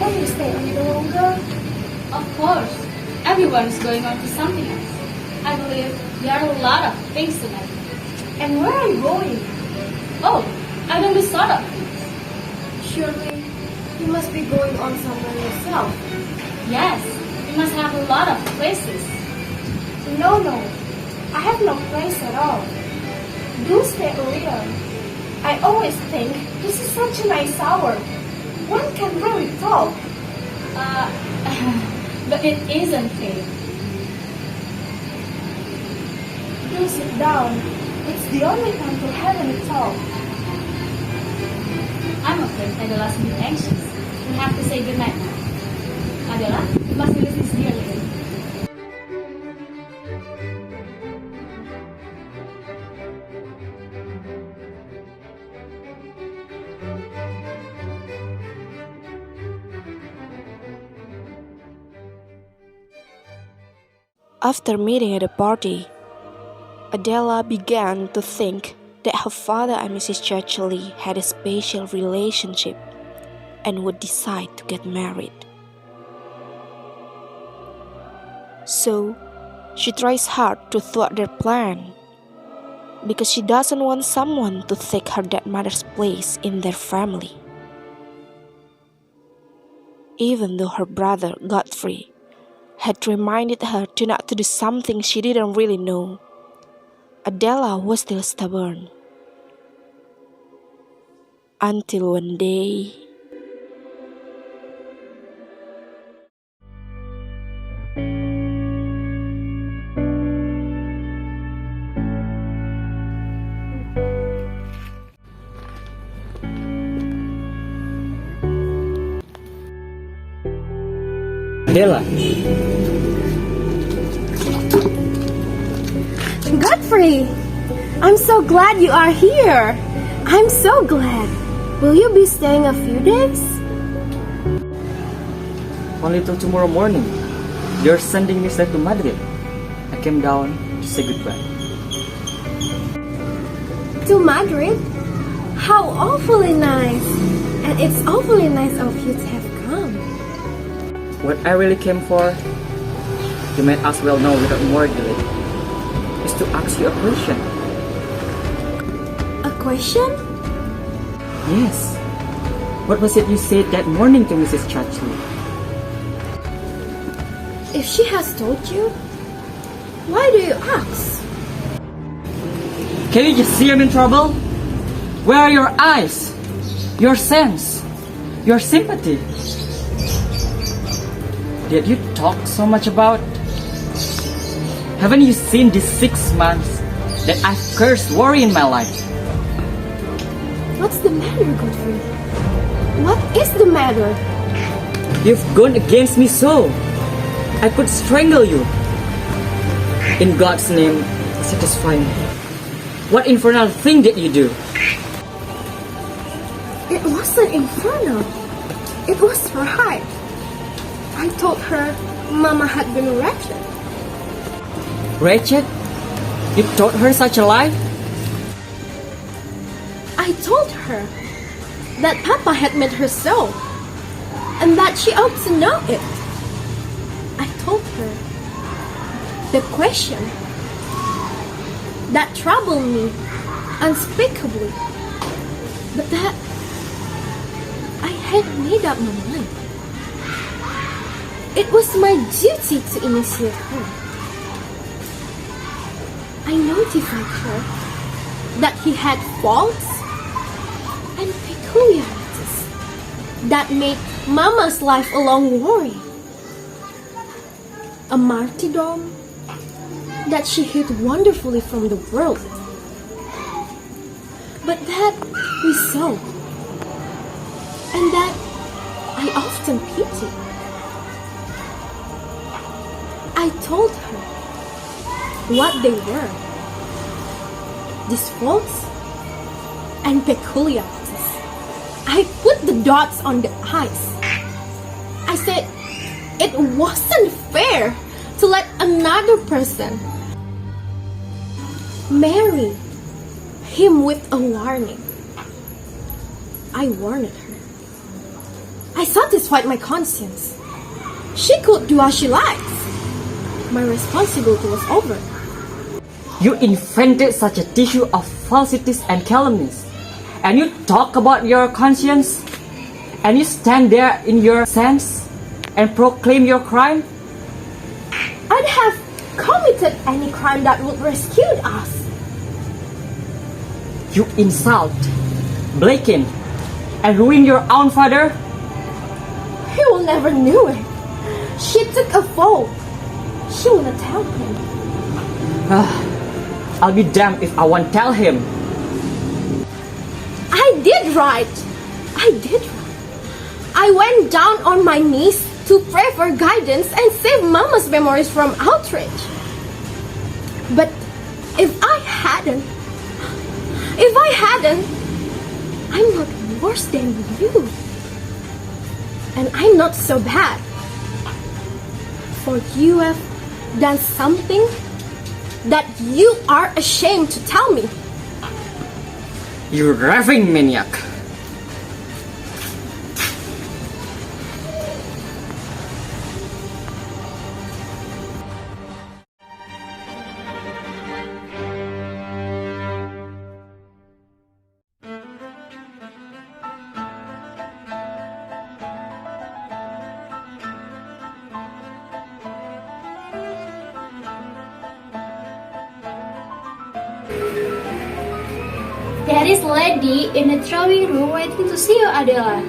Can you stay a little longer? Of course. Everyone is going on to something else. I believe there are a lot of things tonight. And where are you going? Oh, I don't do sort of. Surely, you must be going on somewhere yourself. Yes, we must have a lot of places. No, I have no place at all. Do stay a little. I always think this is such a nice hour. One can really talk. But it isn't fair. Do sit down. It's the only time to have any talk. I'm afraid Adela's a bit anxious. We have to say goodnight now. Adela, you must be listening dearly. After meeting at a party, Adela began to think that her father and Mrs. Churchley had a special relationship and would decide to get married. So, she tries hard to thwart their plan because she doesn't want someone to take her dead mother's place in their family. Even though her brother, Godfrey, had reminded her to not to do something she didn't really know, Adela was still stubborn. Until one day, Adela, Godfrey! I'm so glad you are here. I'm so glad. Will you be staying a few days? only till tomorrow morning. You're sending me straight to Madrid. I came down to say goodbye. To Madrid? How awfully nice. And it's awfully nice of you to have come. What I really came for, you might as well know without more delay, is to ask you a question. A question? Yes. What was it you said that morning to Mrs. Churchley? If she has told you, why do you ask? Can you just see I'm in trouble? Where are your eyes? Your sense? Your sympathy? Did you talk so much about? Haven't you seen these 6 months that I've cursed worry in my life? What's the matter, Godfrey? What is the matter? You've gone against me so. I could strangle you. In God's name, satisfy me. What infernal thing did you do? It wasn't infernal. It was right. I told her Mama had been wretched. Wretched? You told her such a lie? I told her that Papa had made her so, and that she ought to know it. I told her the question that troubled me unspeakably, but that I had made up my mind. It was my duty to initiate her. I notified her that he had faults and peculiarities that made Mama's life a long worry. A martyrdom that she hid wonderfully from the world. but that we saw, and that I often pity. I told her what they were, these faults and peculiarities. I put the dots on the i's. I said it wasn't fair to let another person marry him with a warning. I warned her. I satisfied my conscience. She could do as she likes. My responsibility was over. You invented such a tissue of falsities and calumnies. And you talk about your conscience? And you stand there in your sense and proclaim your crime? I'd have committed any crime that would rescue us. You insult, blacken, and ruin your own father? He will never knew it. She took a fall. She will not tell him. I'll be damned if I won't tell him. I did right. I went down on my knees to pray for guidance and save Mama's memories from outrage. But if I hadn't, I'm not worse than you. And I'm not so bad. For you have done something that you are ashamed to tell me. You raving maniac. There is a lady in the drawing room waiting to see you, Adela.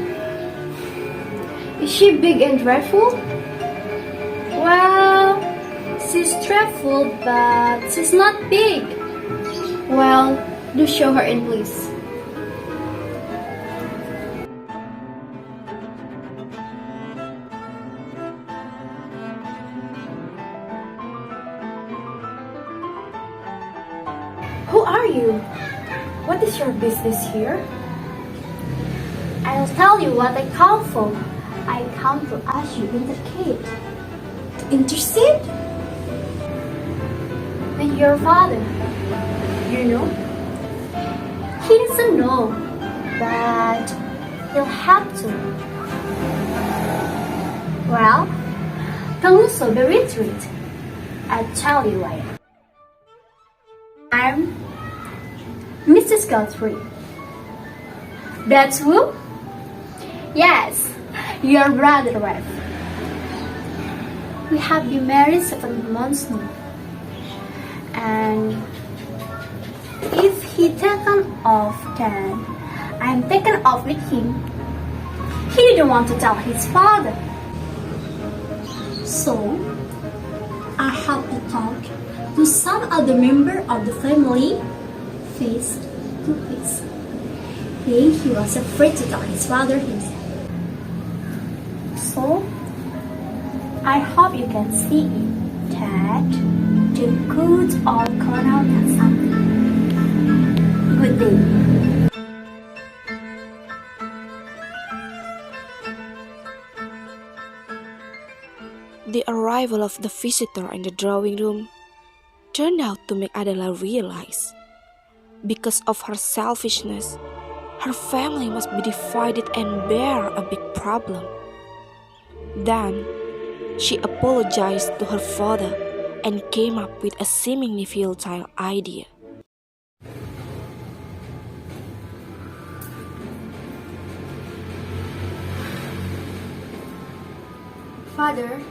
Is she big and dreadful? Well, she's dreadful, but she's not big. Well, do show her in, please. Who are you? What is your business here? I'll tell you what I come for. I come to ask you to intercede. To intercede? With your father. You know? He doesn't know, but he'll have to. Well, can also the retreat. I'll tell you why. I'm Mrs. Godfrey. That's who? Yes, your brother wife. We have been married 7 months now. And if he taken off, then I'm taken off with him. He didn't want to tell his father. So, I have to talk to some other member of the family face to face. He was afraid to tell his father himself. So, I hope you can see that the good all come out as something. Good day. The arrival of the visitor in the drawing room turned out to make Adela realize, because of her selfishness, her family must be divided and bear a big problem. Then, she apologized to her father and came up with a seemingly futile idea. Father,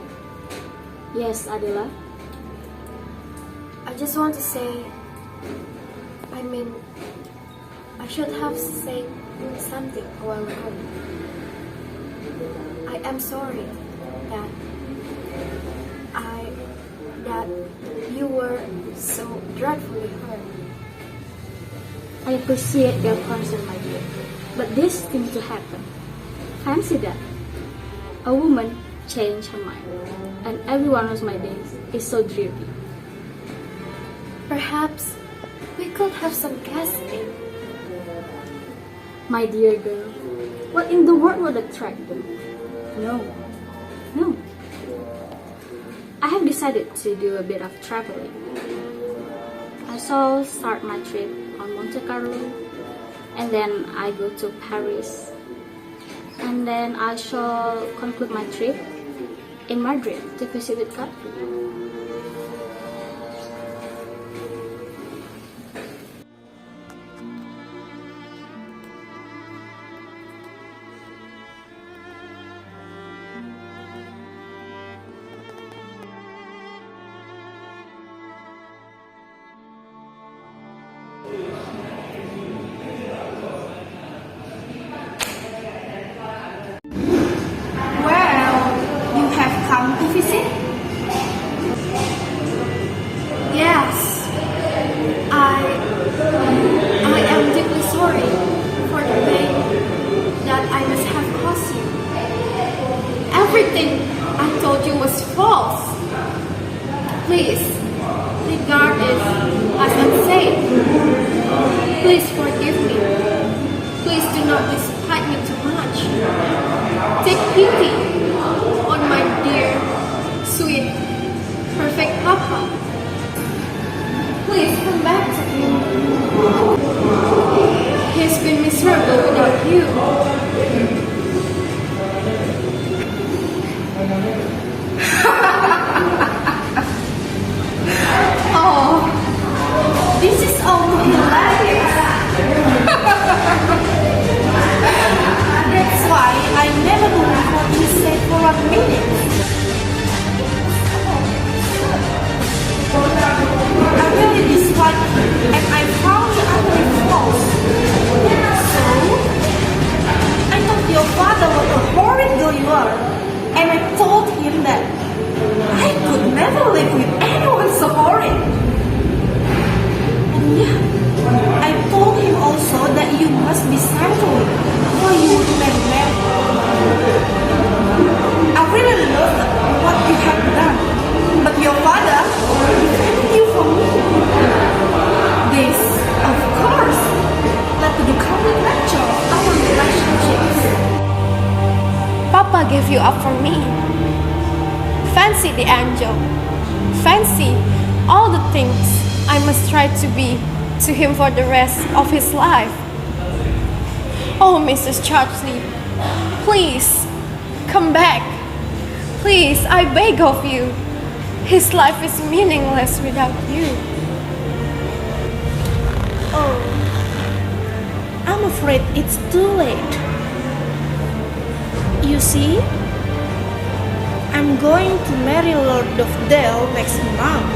Yes, Adela. I just want to say, I should have said something a while ago. I am sorry that you were so dreadfully hurt. I appreciate your concern, my dear. But this thing to happen. Fancy that. A woman changed her mind, and every one of my days is so dreary. Perhaps we could have some guests in. My dear girl, what in the world would attract them? No, no. I have decided to do a bit of traveling. I shall start my trip on Monte Carlo, and then I go to Paris, and then I shall conclude my trip in Madrid to visit with country. You have come to visit? Yes. I am deeply sorry for the pain that I must have caused you. Everything I told you was false. Please, regard it as unsafe. Please forgive me. Please do not despise me too much. Take pity on my dear, sweet, perfect Papa. Please come back to him. He's been miserable without you. Oh, this is all too hilarious. That's why I never believe what you said for a minute. I really dislike you, and I found you utterly false. So, I told your father what a horrid girl you are, and I told him that I could never live with anyone so horrid. And yeah, I told him also that you must be sorry or you would never marry. I really love what you have done, but your father defended you from me. This, of course, led to the complete rupture of our relationships. Papa gave you up for me. Fancy the angel. Fancy all the things I must try to be to him for the rest of his life. Oh, Mrs. Chartley, please, come back. Please, I beg of you. His life is meaningless without you. Oh, I'm afraid it's too late. You see, I'm going to marry Lord of Dale next month.